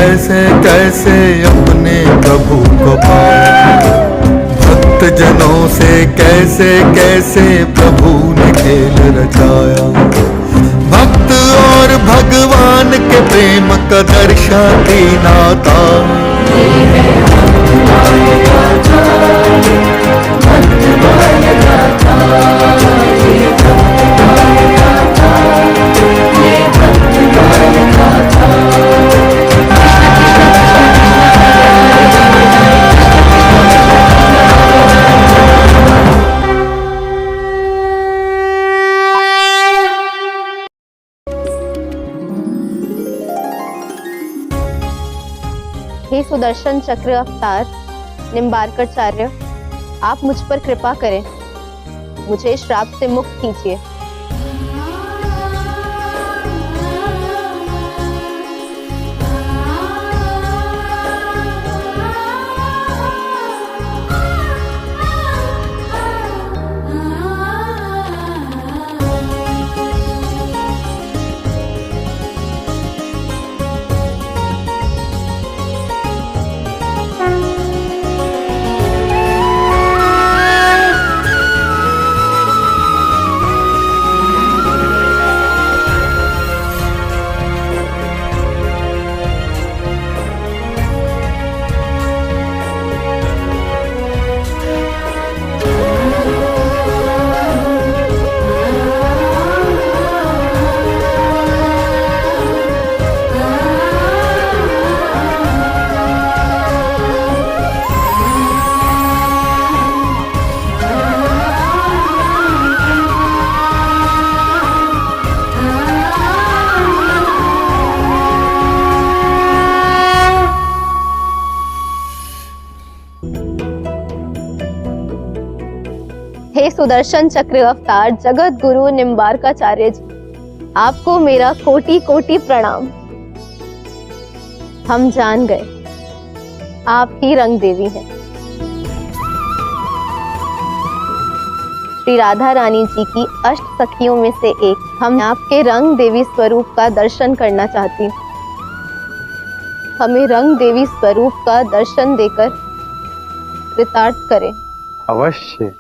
कैसे कैसे अपने प्रभु को पाया। भक्त जनों से कैसे कैसे प्रभु ने खेल रचाया। भक्त और भगवान के प्रेम का दर्शाती नाता। हे सुदर्शन चक्र अवतार निम्बार्काचार्य, आप मुझ पर कृपा करें, मुझे श्राप से मुक्त कीजिए। हे सुदर्शन चक्र अवतार जगत गुरु निम्बार्काचार्य जी, आपको मेरा कोटि कोटि प्रणाम। हम जान गए आप ही रंग देवी हैं। श्री राधा रानी जी की अष्ट सखियों में से एक हम आपके रंग देवी स्वरूप का दर्शन करना चाहती हूँ। हमें रंग देवी स्वरूप का दर्शन देकर कृतार्थ करें। अवश्य।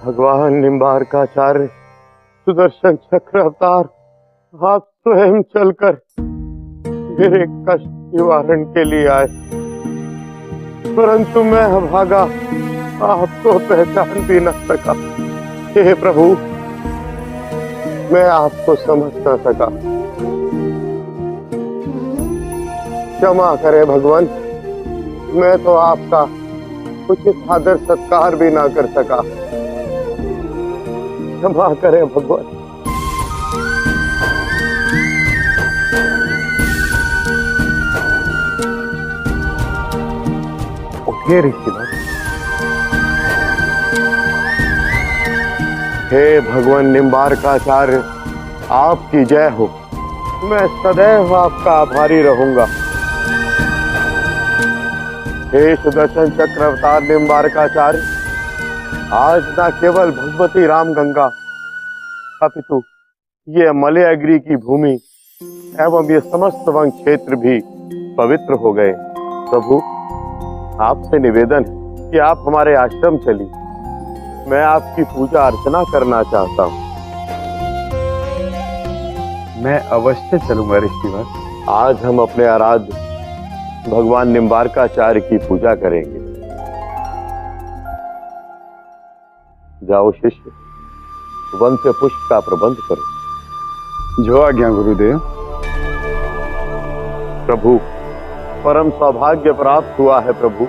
भगवान निम्बार्काचार्य सुदर्शन चक्र अवतार, आप स्वयं चलकर मेरे कष्ट निवारण के लिए आए, परंतु मैं अभागा आपको पहचान भी न सका। हे प्रभु, मैं आपको समझ न सका। क्षमा करें भगवान, मैं तो आपका उचित आदर सत्कार भी ना कर सका। क्षमा करें भगवान। हे ऋषिवर, हे भगवान निम्बार्काचार्य, आपकी जय हो। मैं सदैव आपका आभारी रहूंगा। हे सुदर्शन चक्र अवतार निम्बार्काचार्य, आज न केवल भगवती राम गंगा अपितु ये मलयागिरी की भूमि एवं ये समस्त वन क्षेत्र भी पवित्र हो गए। प्रभु, आपसे निवेदन है कि आप हमारे आश्रम चलिए, मैं आपकी पूजा अर्चना करना चाहता हूँ। मैं अवश्य चलूंगा ऋषिवर। आज हम अपने आराध्य भगवान निम्बार्काचार्य की पूजा करेंगे। जाओ शिष्य, वन से पुष्प का प्रबंध करूं। जो आज्ञा गुरुदेव। प्रभु, परम सौभाग्य प्राप्त हुआ है प्रभु।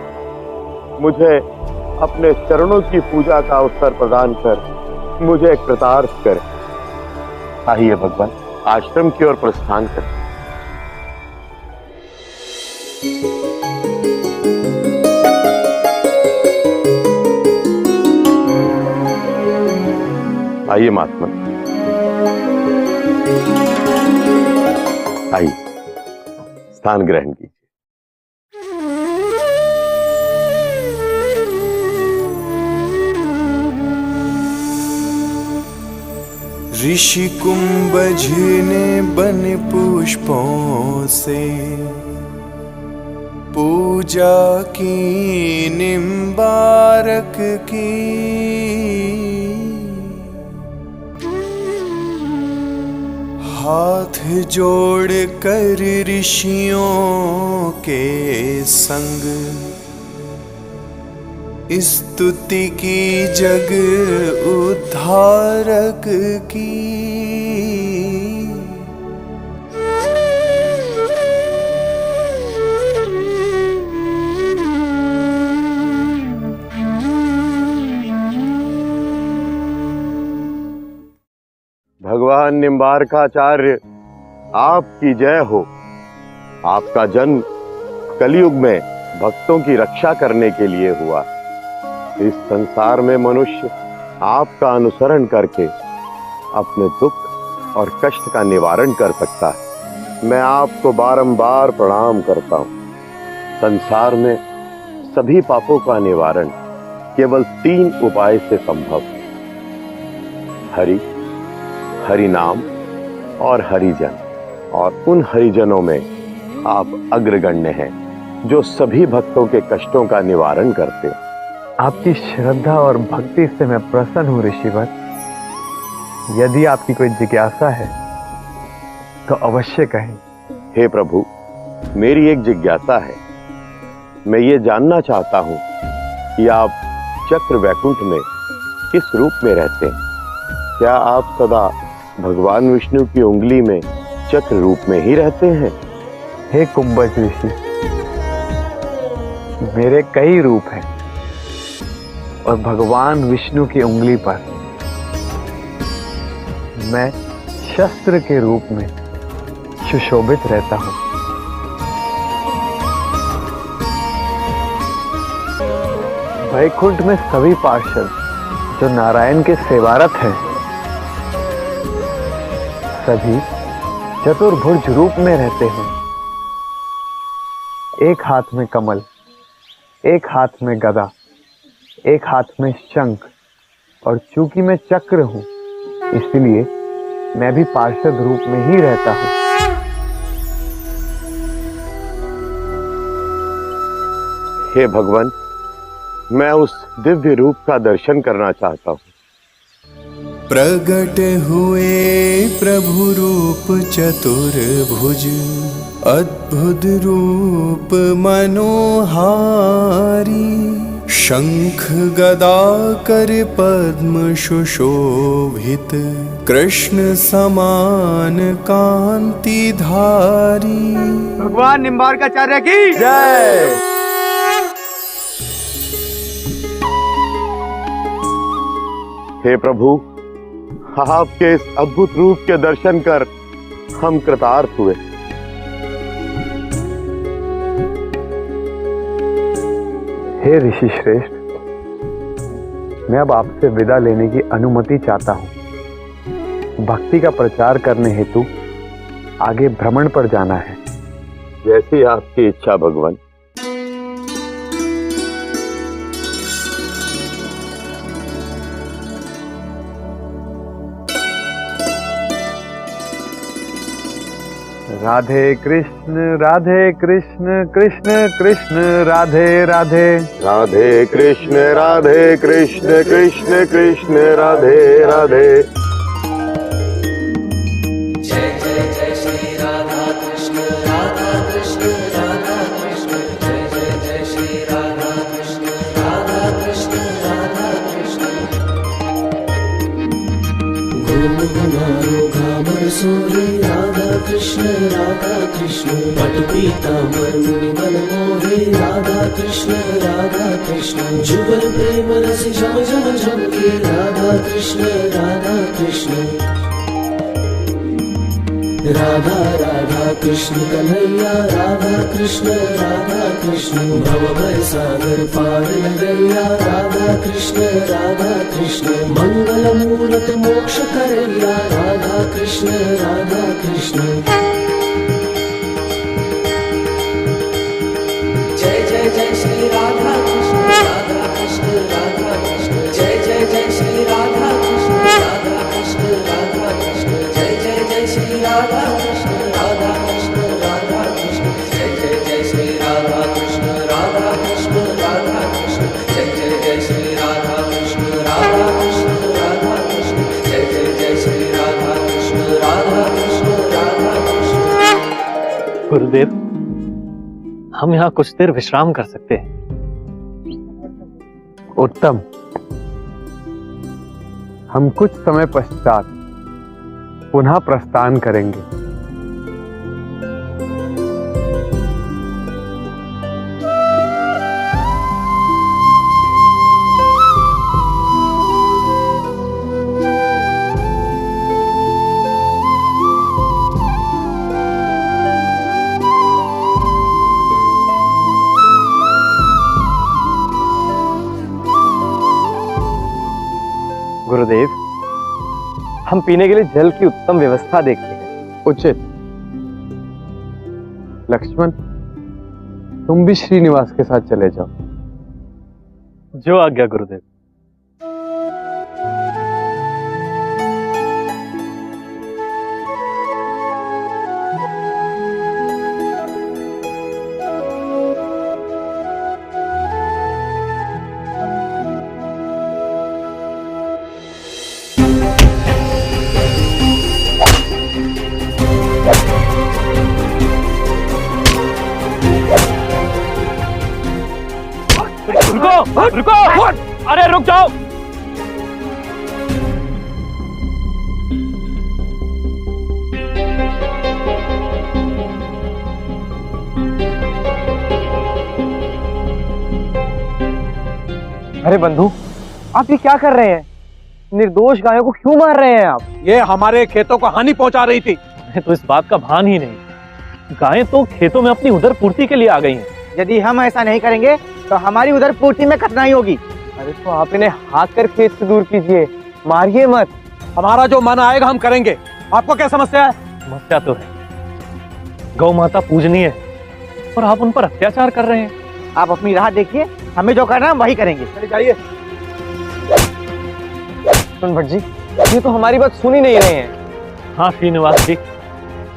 मुझे अपने चरणों की पूजा का अवसर प्रदान कर मुझे कृतार्थ कर। आइए भगवान, आश्रम की ओर प्रस्थान करें। आइए महात्मा, आइए स्थान ग्रहण कीजिए। ऋषि कुंभज ने बन पुष्पों से पूजा की, निम्बारक की। हाथ जोड़ कर ऋषियों के संग स्तुति की, जग उद्धारक की। भगवान निम्बारकाचार्य, आपकी जय हो। आपका जन्म कलयुग में भक्तों की रक्षा करने के लिए हुआ। इस संसार में मनुष्य आपका अनुसरण करके अपने दुख और कष्ट का निवारण कर सकता है। मैं आपको बारंबार प्रणाम करता हूँ। संसार में सभी पापों का निवारण केवल 3 उपाय से संभव है: हरि, हरि नाम और हरिजन। और उन हरिजनों में आप अग्रगण्य हैं, जो सभी भक्तों के कष्टों का निवारण करते हैं। आपकी श्रद्धा और भक्ति से मैं प्रसन्न हूँ ऋषिवर। यदि आपकी कोई जिज्ञासा है तो अवश्य कहें। हे प्रभु, मेरी एक जिज्ञासा है। मैं ये जानना चाहता हूँ कि आप चक्र वैकुंठ में किस रूप में रहते हैं। क्या आप सदा भगवान विष्णु की उंगली में चक्र रूप में ही रहते हैं? हे कुंभज ऋषि, मेरे कई रूप हैं और भगवान विष्णु की उंगली पर मैं शस्त्र के रूप में सुशोभित रहता हूं। वैकुंठ में सभी पार्षद जो नारायण के सेवारत हैं, सभी चतुर्भुज रूप में रहते हैं। एक हाथ में कमल, एक हाथ में गदा, एक हाथ में शंख, और चूंकि मैं चक्र हूं इसलिए मैं भी पार्षद रूप में ही रहता हूं। हे भगवान, मैं उस दिव्य रूप का दर्शन करना चाहता हूं। प्रगट हुए प्रभु रूप चतुर्भुज, अद्भुत रूप मनोहारी। शंख गदा कर पद्म सुशोभित, कृष्ण समान कांति धारी। भगवान निम्बारकाचार्य की जय। हे प्रभु, आपके इस अद्भुत रूप के दर्शन कर हम कृतार्थ हुए। हे ऋषि श्रेष्ठ, मैं अब आपसे विदा लेने की अनुमति चाहता हूं। भक्ति का प्रचार करने हेतु आगे भ्रमण पर जाना है। जैसी आपकी इच्छा भगवान। राधे कृष्ण कृष्ण कृष्ण राधे राधे। राधे कृष्ण कृष्ण कृष्ण राधे राधे। जय जय जय श्री राधा कृष्ण राधा कृष्ण राधा कृष्ण। जय जय जय श्री राधा कृष्ण राधा कृष्ण राधा कृष्ण। राधा कृष्ण पट पीतांबर मुनि मन मोहे राधा कृष्ण जुगल प्रेम रस झम झम झमके राधा कृष्ण राधा राधा कृष्ण कन्हैया राधा कृष्ण भव भय सागर पार लगैया राधा कृष्ण मंगल मूरत मोक्ष करैया राधा कृष्ण जय जय जय श्री राधा कृष्ण जय जय जय श्री राधा कृष्ण जय जय जय श्री राधा कृष्ण जय जय जय श्री राधा कृष्ण जय जय जय श्री राधा कृष्ण जय जय जय श्री राधा कृष्ण गुरुदेव, हम यहाँ कुछ देर विश्राम कर सकते हैं। उत्तम। हम कुछ समय पश्चात पुनः प्रस्थान करेंगे। गुरुदेव, हम पीने के लिए जल की उत्तम व्यवस्था देखते हैं। उचित। लक्ष्मण, तुम भी श्रीनिवास के साथ चले जाओ। जो आज्ञा गुरुदेव। रुको! अरे रुक जाओ! अरे बंधु, आप ये क्या कर रहे हैं? निर्दोष गायों को क्यों मार रहे हैं आप? ये हमारे खेतों को हानि पहुंचा रही थी। तो इस बात का भान ही नहीं। गायें तो खेतों में अपनी उदर पूर्ति के लिए आ गई हैं। यदि हम ऐसा नहीं करेंगे तो हमारी उधर पूर्ति में कठिनाई होगी। अरे तो आप इन्हें हाथ कर खेत से दूर कीजिए, मारिए मत। हमारा जो मन आएगा हम करेंगे। आपको क्या समस्या है? समस्या तो है, गौ माता पूजनीय है और आप उन पर अत्याचार कर रहे हैं। आप अपनी राह देखिए, हमें जो करना है वही करेंगे। चलिए जाइए। सुन भट्ट जी, ये तो हमारी बात सुन ही नहीं रहे हैं। हाँ श्रीनिवास जी,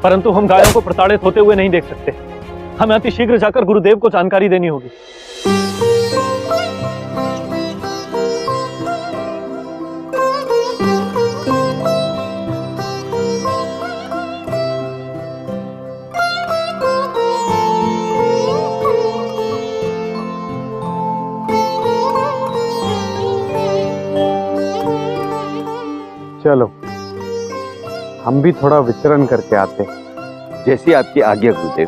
परंतु हम गायों को प्रताड़ित होते हुए नहीं देख सकते। हमें अति शीघ्र जाकर गुरुदेव को जानकारी देनी होगी। चलो, हम भी थोड़ा विचरण करके आते हैं। जैसी आपकी आज्ञा गुरुदेव।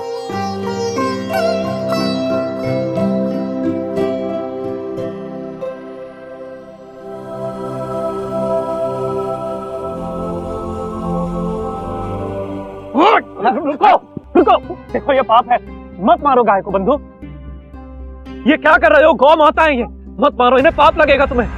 रुको! देखो ये पाप है, मत मारो गाय को बंधु। ये क्या कर रहे हो? गौ माता है ये, मत मारो इन्हें, पाप लगेगा तुम्हें।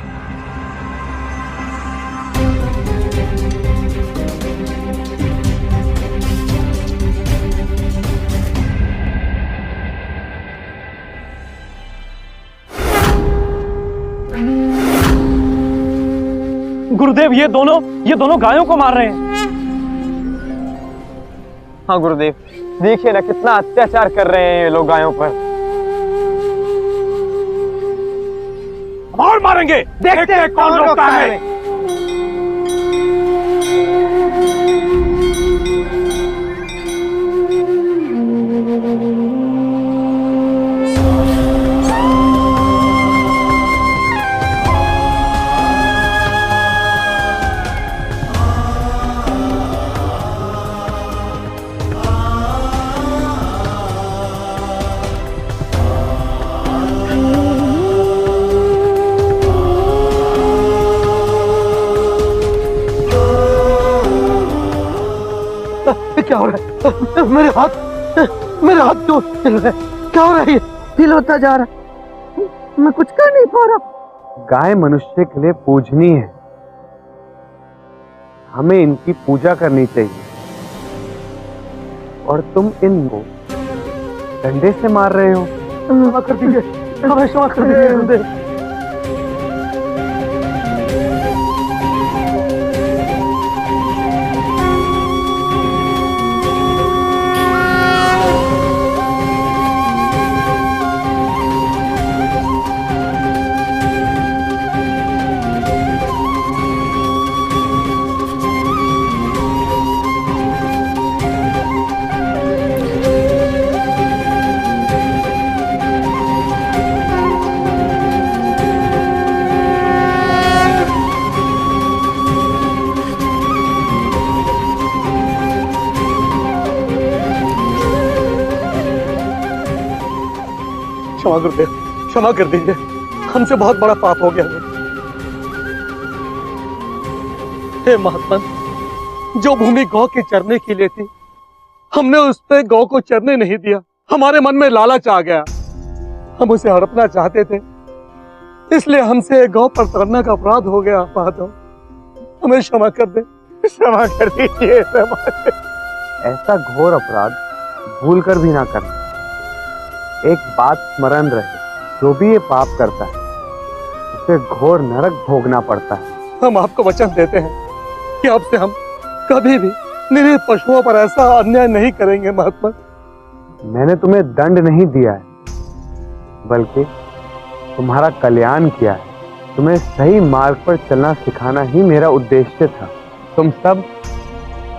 गुरुदेव, ये दोनों गायों को मार रहे हैं। हाँ गुरुदेव, देखिए ना कितना अत्याचार कर रहे हैं ये लोग गायों पर। और मारेंगे, देखते हैं कौन रोकता है। मेरे हाथ क्यों हिल रहे? क्या हो रहा है? हिल होता जा रहा, मैं कुछ कर नहीं पा रहा। गाय मनुष्य के लिए पूजनीय है, हमें इनकी पूजा करनी चाहिए। और तुम इनको डंडे से मार रहे हो। क्षमा कर दीजिए, क्षमा कर दीजिए गुरुदेव। क्षमा गुरुदेव, क्षमा कर दीजिए, हमसे बहुत बड़ा पाप हो गया। हे महात्मा, जो भूमि गौ के चरने के लिए थी, हमने उस पे गौ को चरने नहीं दिया। हमारे मन में लालच आ गया, हम उसे हड़पना चाहते थे, इसलिए हमसे गौ पर तरना का अपराध हो गया। माधव, हमें क्षमा कर दे, क्षमा कर दीजिए। ऐसा घोर अपराध भूल कर भी ना करना। एक बात स्मरण रहे, जो भी ये पाप करता है उसे घोर नरक भोगना पड़ता है। हम आपको वचन देते हैं कि अब से हम कभी भी निरीह पशुओं पर ऐसा अन्याय नहीं करेंगे। महात्मा, मैंने तुम्हें दंड नहीं दिया है, बल्कि तुम्हारा कल्याण किया है। तुम्हें सही मार्ग पर चलना सिखाना ही मेरा उद्देश्य था। तुम सब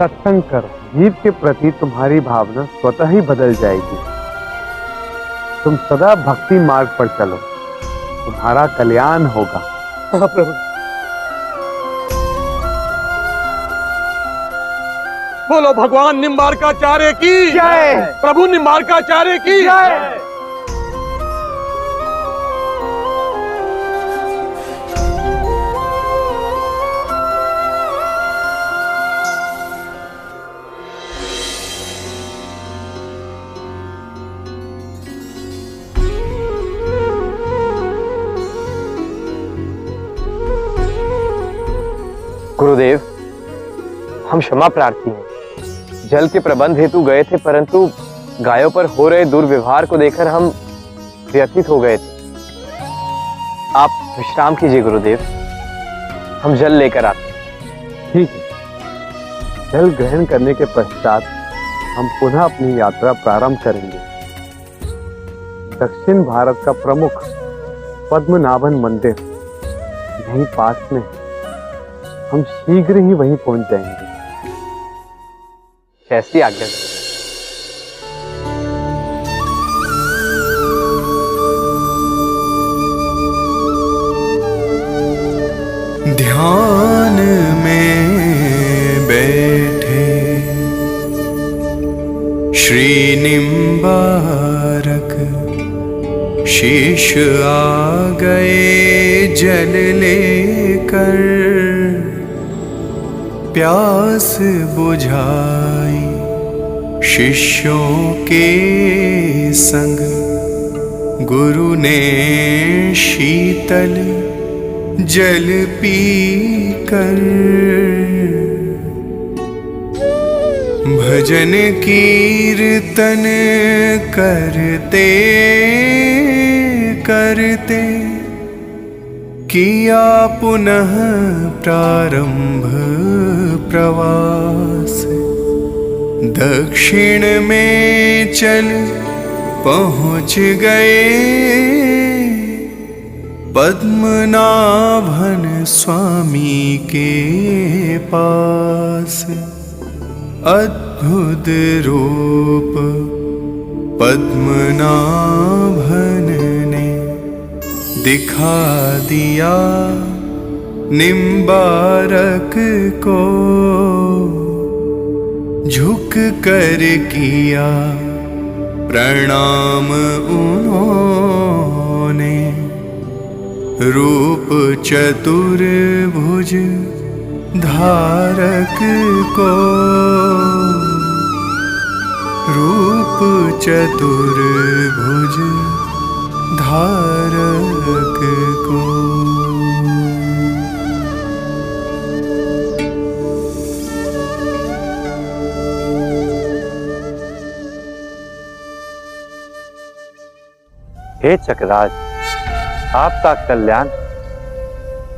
सत्संग करो, जीव के प्रति तुम्हारी भावना स्वतः ही बदल जाएगी। तुम सदा भक्ति मार्ग पर चलो, तुम्हारा कल्याण होगा। हाँ प्रभु। बोलो भगवान निम्बार्काचार्य की जय, प्रभु निम्बार्काचार्य की जय। गुरुदेव, हम क्षमा प्रार्थी हैं। जल के प्रबंध हेतु गए थे, परंतु गायों पर हो रहे दुर्व्यवहार को देखकर हम व्यथित हो गए थे। आप विश्राम कीजिए गुरुदेव, हम जल लेकर आते हैं। ठीक है, जल ग्रहण करने के पश्चात हम पुनः अपनी यात्रा प्रारंभ करेंगे। दक्षिण भारत का प्रमुख पद्मनाभन मंदिर यहीं पास में है, हम शीघ्र ही वहीं पहुंच जाएंगे। कैसी आज्ञा। ध्यान में बैठे श्री निम्बारक शीश आ गए जल लेकर, प्यास बुझाई शिष्यों के संग, गुरु ने शीतल जल पी कर। भजन कीर्तन करते करते किया पुनः प्रारंभ प्रवास। दक्षिण में चल पहुँच गए पद्मनाभन स्वामी के पास। अद्भुत रूप पद्मनाभन ने दिखा दिया निम्बारक को, झुक कर किया प्रणाम उन्होंने। रूप चतुर्भुज धारक को रूप चतुर्भुज धारक को। हे चक्रराज, आपका कल्याण।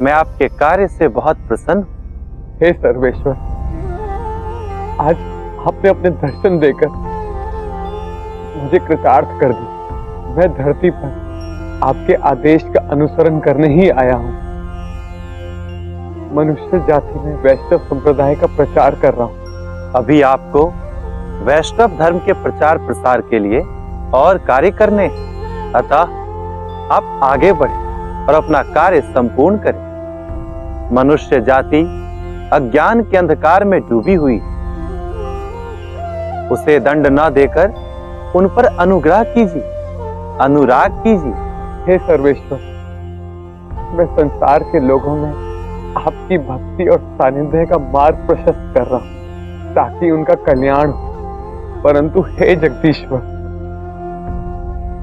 मैं आपके कार्य से बहुत प्रसन्न हूं। हे सर्वेश्वर, आज आपने अपने दर्शन देकर मुझे कृतार्थ कर दी। मैं धरती पर आपके आदेश का अनुसरण करने ही आया हूं। मनुष्य जाति में वैष्णव संप्रदाय का प्रचार कर रहा हूं। अभी आपको वैष्णव धर्म के प्रचार प्रसार के लिए और कार्य करने, अतः आप आगे बढ़ें और अपना कार्य संपूर्ण करें। मनुष्य जाति अज्ञान के अंधकार में डूबी हुई, उसे दंड न देकर उन पर अनुग्रह कीजिए, अनुराग कीजिए। हे सर्वेश्वर, मैं संसार के लोगों में आपकी भक्ति और सानिध्य का मार्ग प्रशस्त कर रहा हूं ताकि उनका कल्याण हो। परंतु हे जगदीश्वर,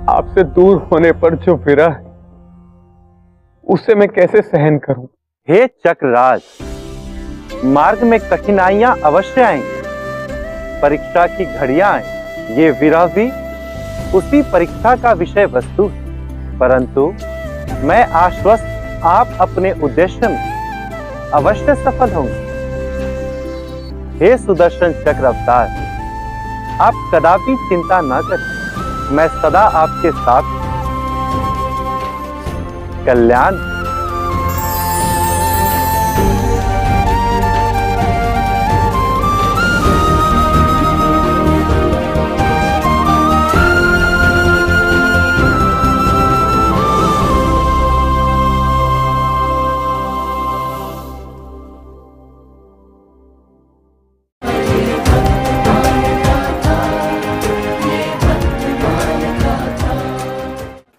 आपसे दूर होने पर जो विरह है उसे मैं कैसे सहन करूं? हे चक्रराज, मार्ग में कठिनाइयां अवश्य आएंगी, परीक्षा की घड़ियां आएंगी। ये विरह भी उसी परीक्षा का विषय वस्तु है, परंतु मैं आश्वस्त, आप अपने उद्देश्य में अवश्य सफल होंगे। हे सुदर्शन चक्र अवतार, आप कदापि चिंता न करें, मैं सदा आपके साथ। कल्याण।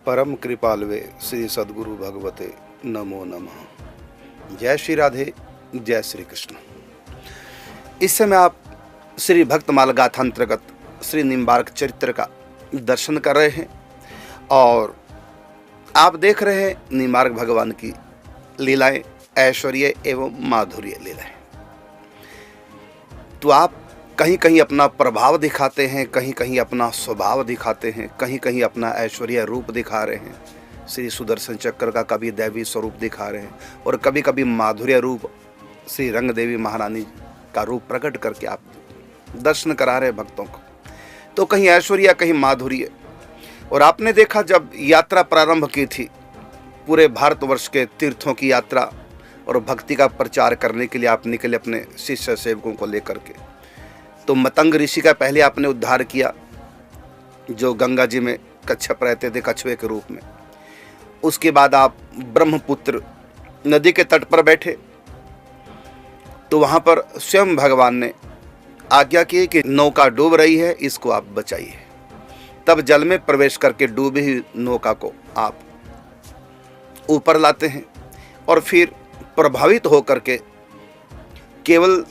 परम कृपालवे श्री सद्गुरु भगवते नमो नमः। जय श्री राधे, जय श्री कृष्ण। इस समय आप श्री भक्तमाल गाथा अंतर्गत श्री निम्बार्क चरित्र का दर्शन कर रहे हैं और आप देख रहे हैं निम्बार्क भगवान की लीलाएं, ऐश्वर्य एवं माधुर्य लीलाएं। तो आप कहीं कहीं अपना प्रभाव दिखाते हैं, कहीं कहीं अपना स्वभाव दिखाते हैं, कहीं कहीं अपना ऐश्वर्य रूप दिखा रहे हैं। श्री सुदर्शन चक्र का कभी दैवी स्वरूप दिखा रहे हैं और कभी कभी माधुर्य रूप श्री रंग देवी महारानी का रूप प्रकट करके आप दर्शन करा रहे भक्तों को। तो कहीं ऐश्वर्य, कहीं माधुर्य। और आपने देखा जब यात्रा प्रारंभ की थी, पूरे भारतवर्ष के तीर्थों की यात्रा और भक्ति का प्रचार करने के लिए आप निकले अपने शिष्य सेवकों को लेकर के। तो मतंग ऋषि का पहले आपने उद्धार किया, जो गंगा जी में कच्छप रहते थे कछुए के रूप में। उसके बाद आप ब्रह्मपुत्र नदी के तट पर बैठे, तो वहाँ पर स्वयं भगवान ने आज्ञा की कि नौका डूब रही है, इसको आप बचाइए। तब जल में प्रवेश करके डूबी हुई नौका को आप ऊपर लाते हैं और फिर प्रभावित होकर के केवल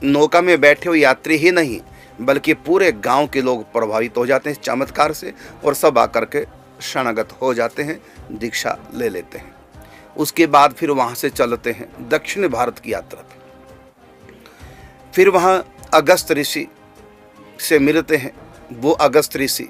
नौका में बैठे हुए यात्री ही नहीं बल्कि पूरे गांव के लोग प्रभावित हो जाते हैं इस चमत्कार से और सब आकर के शरणागत हो जाते हैं, दीक्षा ले लेते हैं। उसके बाद फिर वहाँ से चलते हैं दक्षिण भारत की यात्रा पे। फिर वहाँ अगस्त ऋषि से मिलते हैं। वो अगस्त ऋषि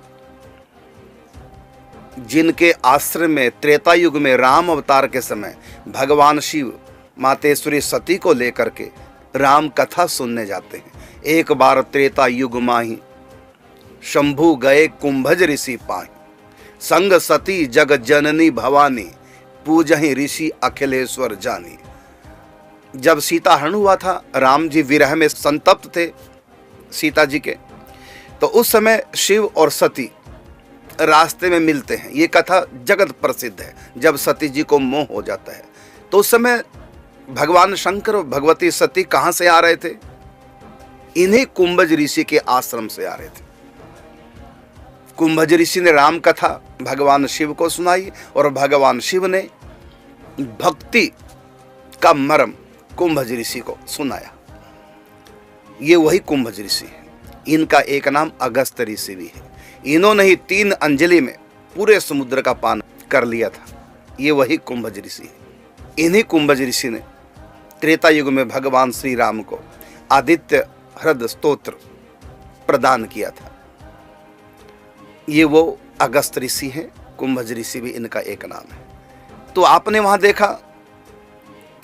जिनके आश्रम में त्रेता युग में राम अवतार के समय भगवान शिव मातेश्वरी सती को लेकर के राम कथा सुनने जाते हैं। एक बार त्रेता युग माही शंभु गए कुंभज ऋषि पाही, संग सती जग जननी भवानी, पूजहि ऋषि अखिलेश्वर जानी। जब सीता हरण हुआ था, राम जी विरह में संतप्त थे सीता जी के, तो उस समय शिव और सती रास्ते में मिलते हैं। ये कथा जगत प्रसिद्ध है। जब सती जी को मोह हो जाता है तो उस समय भगवान शंकर और भगवती सती कहाँ से आ रहे थे? इन्हीं कुंभज ऋषि के आश्रम से आ रहे थे। कुंभज ऋषि ने राम कथा भगवान शिव को सुनाई और भगवान शिव ने भक्ति का मर्म कुंभज ऋषि को सुनाया। ये वही कुंभज ऋषि है। इनका एक नाम अगस्त ऋषि भी है। इन्होंने ही 3 अंजलि में पूरे समुद्र का पान कर लिया था। ये वही कुंभज ऋषि है। इन्हीं कुंभज ऋषि ने त्रेता युग में भगवान श्री राम को आदित्य हृदय स्तोत्र प्रदान किया था। ये वो अगस्त ऋषि है। कुंभज ऋषि भी इनका एक नाम है। तो आपने वहां देखा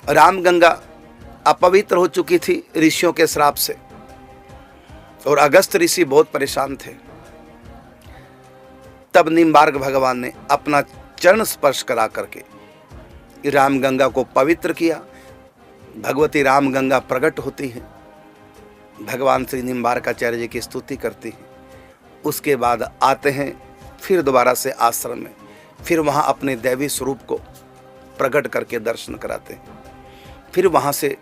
राम गंगा अपवित्र हो चुकी थी ऋषियों के श्राप से, और अगस्त ऋषि बहुत परेशान थे। तब निम्बार्क भगवान ने अपना चरण स्पर्श करा करके राम गंगा को पवित्र किया। भगवती राम गंगा प्रकट होती है, भगवान श्री निम्बार्काचार्य जी की स्तुति करती हैं। उसके बाद आते हैं फिर दोबारा से आश्रम में, फिर वहाँ अपने दैवी स्वरूप को प्रकट करके दर्शन कराते हैं। फिर वहाँ से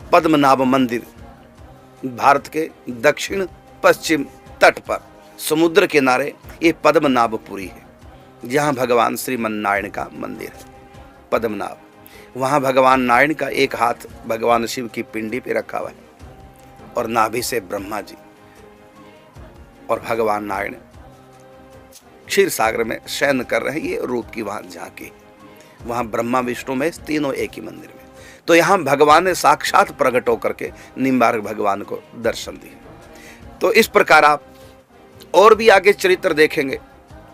पद्मनाभ मंदिर भारत के दक्षिण पश्चिम तट पर समुद्र किनारे ये पद्मनाभपुरी है, जहाँ भगवान श्रीमन्नारायण का मंदिर है। पद्मनाभ, वहाँ भगवान नारायण का एक हाथ भगवान शिव की पिंडी पे रखा हुआ है और नाभि से ब्रह्मा जी और भगवान नारायण क्षीर सागर में शयन कर रहे हैं। ये रूप की वहाँ झांकी, वहाँ ब्रह्मा विष्णु में तीनों एक ही मंदिर में। तो यहाँ भगवान ने साक्षात प्रकट होकर के निम्बार्क भगवान को दर्शन दिए। तो इस प्रकार आप और भी आगे चरित्र देखेंगे।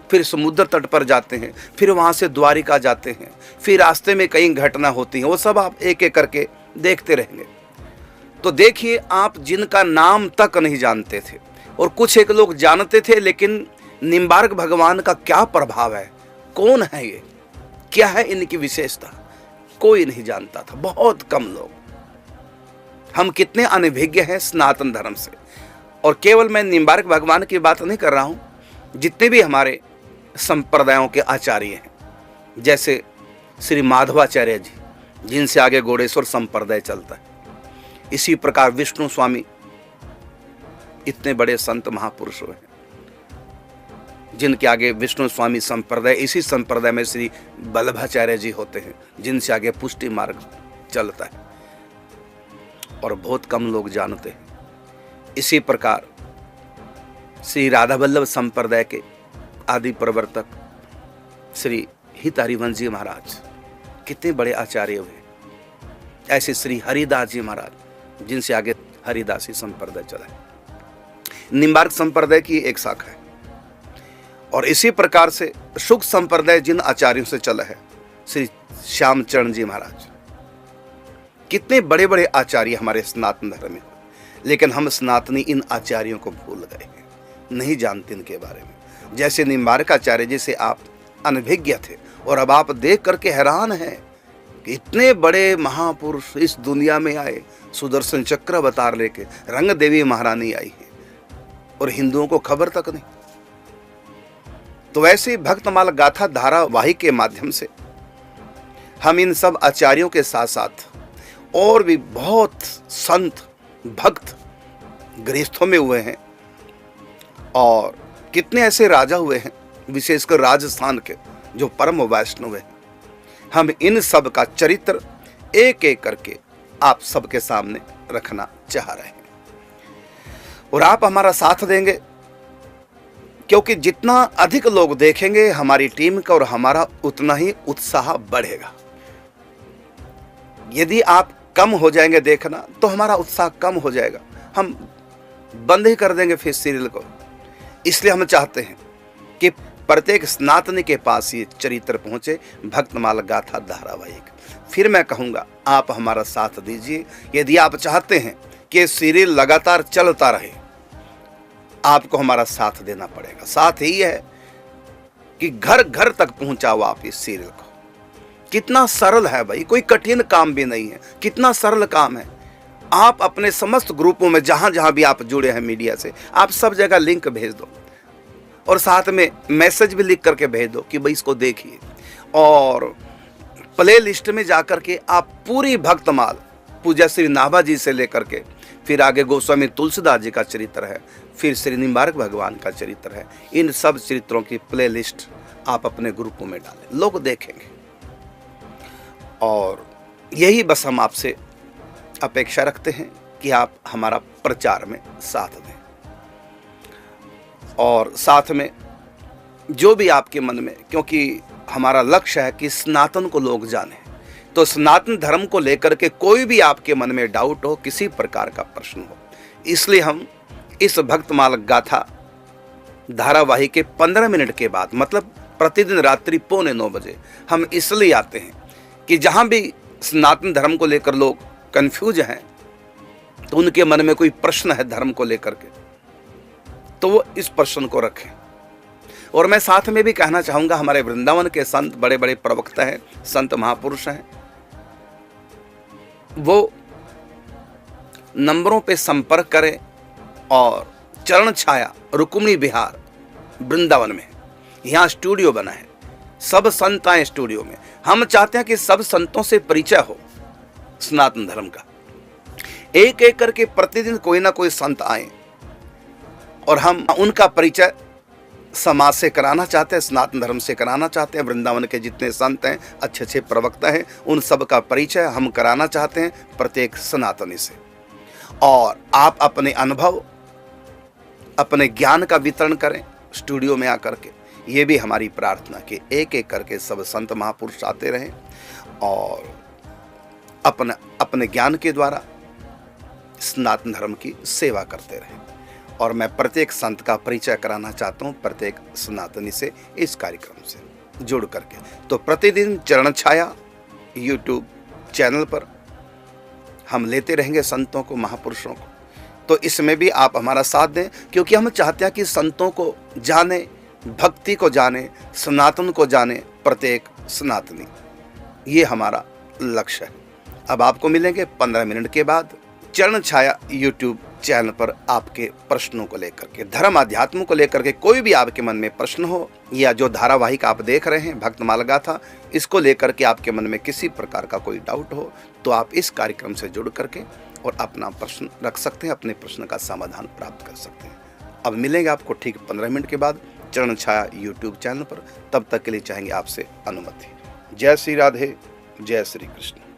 फिर समुद्र तट पर जाते हैं, फिर वहाँ से द्वारिका जाते हैं, फिर रास्ते में कई घटना होती हैं, वो सब आप एक एक करके देखते रहेंगे। तो देखिए, आप जिनका नाम तक नहीं जानते थे और कुछ एक लोग जानते थे, लेकिन निम्बार्क भगवान का क्या प्रभाव है, कौन है ये, क्या है इनकी विशेषता, कोई नहीं जानता था, बहुत कम लोग। हम कितने अनभिज्ञ हैं सनातन धर्म से। और केवल मैं निम्बार्क भगवान की बात नहीं कर रहा हूं, जितने भी हमारे संप्रदायों के आचार्य हैं, जैसे श्री माधवाचार्य जी, जिनसे आगे गौड़ेश्वर संप्रदाय चलता है, इसी प्रकार विष्णु स्वामी इतने बड़े संत महापुरुष हुए हैं, जिनके आगे विष्णु स्वामी संप्रदाय, इसी संप्रदाय में श्री वल्लभाचार्य जी होते हैं, जिनसे आगे पुष्टि मार्ग चलता है और बहुत कम लोग जानते हैं। इसी प्रकार श्री राधा वल्लभ संप्रदाय के आदि प्रवर्तक श्री हित हरिवंश जी महाराज कितने बड़े आचार्य हुए। ऐसे श्री हरिदास जी महाराज, जिनसे आगे हरिदासी संप्रदाय चला है। निम्बार्क संप्रदाय की एक शाखा है। और इसी प्रकार से शुक संप्रदाय जिन आचार्यों से चला है, श्री श्यामचरण जी महाराज, कितने बड़े बड़े आचार्य हमारे सनातन धर्म में, लेकिन हम सनातनी इन आचार्यों को भूल गए हैं, नहीं जानते इनके बारे में। जैसे निम्बार्काचार्य जी से आप अनभिज्ञ थे और अब आप देख करके हैरान हैं कि इतने बड़े महापुरुष इस दुनिया में आए, सुदर्शन चक्र अवतार लेके, रंग देवी महारानी आई है और हिंदुओं को खबर तक नहीं। तो वैसे भक्तमाल गाथा धारावाहिक के माध्यम से हम इन सब आचार्यों के साथ साथ और भी बहुत संत भक्त गृहस्थों में हुए हैं, और कितने ऐसे राजा हुए हैं, विशेषकर राजस्थान के जो परम वैष्णव हैं। हम इन सब का चरित्र एक एक करके आप सबके सामने रखना चाह रहे हैं, और आप हमारा साथ देंगे, क्योंकि जितना अधिक लोग देखेंगे हमारी टीम का और हमारा, उतना ही उत्साह बढ़ेगा। यदि आप कम हो जाएंगे देखना तो हमारा उत्साह कम हो जाएगा, हम बंद ही कर देंगे फिर सीरियल को। इसलिए हम चाहते हैं कि प्रत्येक सनातनी के पास ये चरित्र पहुंचे, भक्तमाल गाथा धारावाहिक। फिर मैं कहूँगा आप हमारा साथ दीजिए। यदि आप चाहते हैं कि सीरियल लगातार चलता रहे, आपको हमारा साथ देना पड़ेगा। साथ ही है कि घर घर तक पहुंचाओ आप इस सीरियल को। कितना सरल है भाई, कोई कठिन काम भी नहीं है, कितना सरल काम है। आप अपने समस्त ग्रुपों में जहां जहां भी आप जुड़े हैं मीडिया से, आप सब जगह लिंक भेज दो और साथ में मैसेज भी लिख करके भेज दो कि भाई इसको देखिए। और प्ले लिस्ट में जाकर के आप पूरी भक्तमाल पूज्य श्री नाभा जी से लेकर के फिर आगे गोस्वामी तुलसीदास जी का चरित्र है, फिर श्री निम्बार्क भगवान का चरित्र है, इन सब चरित्रों की प्ले लिस्ट आप अपने ग्रुपों में डालें, लोग देखेंगे। और यही बस हम आपसे अपेक्षा रखते हैं कि आप हमारा प्रचार में साथ दें। और साथ में जो भी आपके मन में, क्योंकि हमारा लक्ष्य है कि सनातन को लोग जाने, तो सनातन धर्म को लेकर के कोई भी आपके मन में डाउट हो, किसी प्रकार का प्रश्न हो, इसलिए हम इस भक्तमाल गाथा धारावाहिक के 15 मिनट के बाद, मतलब प्रतिदिन रात्रि 8:45 बजे हम इसलिए आते हैं कि जहां भी सनातन धर्म को लेकर लोग कंफ्यूज हैं, तो उनके मन में कोई प्रश्न है धर्म को लेकर के, तो वो इस प्रश्न को रखें। और मैं साथ में भी कहना चाहूंगा, हमारे वृंदावन के संत बड़े बड़े प्रवक्ता हैं, संत महापुरुष हैं, वो नंबरों पे संपर्क करें और चरण छाया रुक्मिणी विहार वृंदावन में, यहाँ स्टूडियो बना है, सब संत आए स्टूडियो में। हम चाहते हैं कि सब संतों से परिचय हो सनातन धर्म का, एक एक करके प्रतिदिन कोई ना कोई संत आए और हम उनका परिचय समाज से कराना चाहते हैं, सनातन धर्म से कराना चाहते हैं। वृंदावन के जितने संत हैं, अच्छे अच्छे प्रवक्ता हैं, उन सब का परिचय हम कराना चाहते हैं प्रत्येक सनातनी से। और आप अपने अनुभव, अपने ज्ञान का वितरण करें स्टूडियो में आकर के, ये भी हमारी प्रार्थना कि एक एक करके सब संत महापुरुष आते रहें और अपने ज्ञान के द्वारा सनातन धर्म की सेवा करते रहें। और मैं प्रत्येक संत का परिचय कराना चाहता हूँ प्रत्येक सनातनी से इस कार्यक्रम से जुड़ करके। तो प्रतिदिन चरण छाया यूट्यूब चैनल पर हम लेते रहेंगे संतों को, महापुरुषों को, तो इसमें भी आप हमारा साथ दें, क्योंकि हम चाहते हैं कि संतों को जाने, भक्ति को जाने, सनातन को जाने प्रत्येक सनातनी, ये हमारा लक्ष्य है। अब आपको मिलेंगे 15 मिनट के बाद चरण छाया यूट्यूब चैनल पर आपके प्रश्नों को लेकर के, धर्म अध्यात्म को लेकर के कोई भी आपके मन में प्रश्न हो, या जो धारावाहिक आप देख रहे हैं भक्तमाल गाथा, इसको लेकर के आपके मन में किसी प्रकार का कोई डाउट हो, तो आप इस कार्यक्रम से जुड़ करके और अपना प्रश्न रख सकते हैं, अपने प्रश्न का समाधान प्राप्त कर सकते हैं। अब मिलेंगे आपको ठीक 15 मिनट के बाद चरण छाया यूट्यूब चैनल पर। तब तक के लिए चाहेंगे आपसे अनुमति। जय श्री राधे, जय श्री कृष्ण।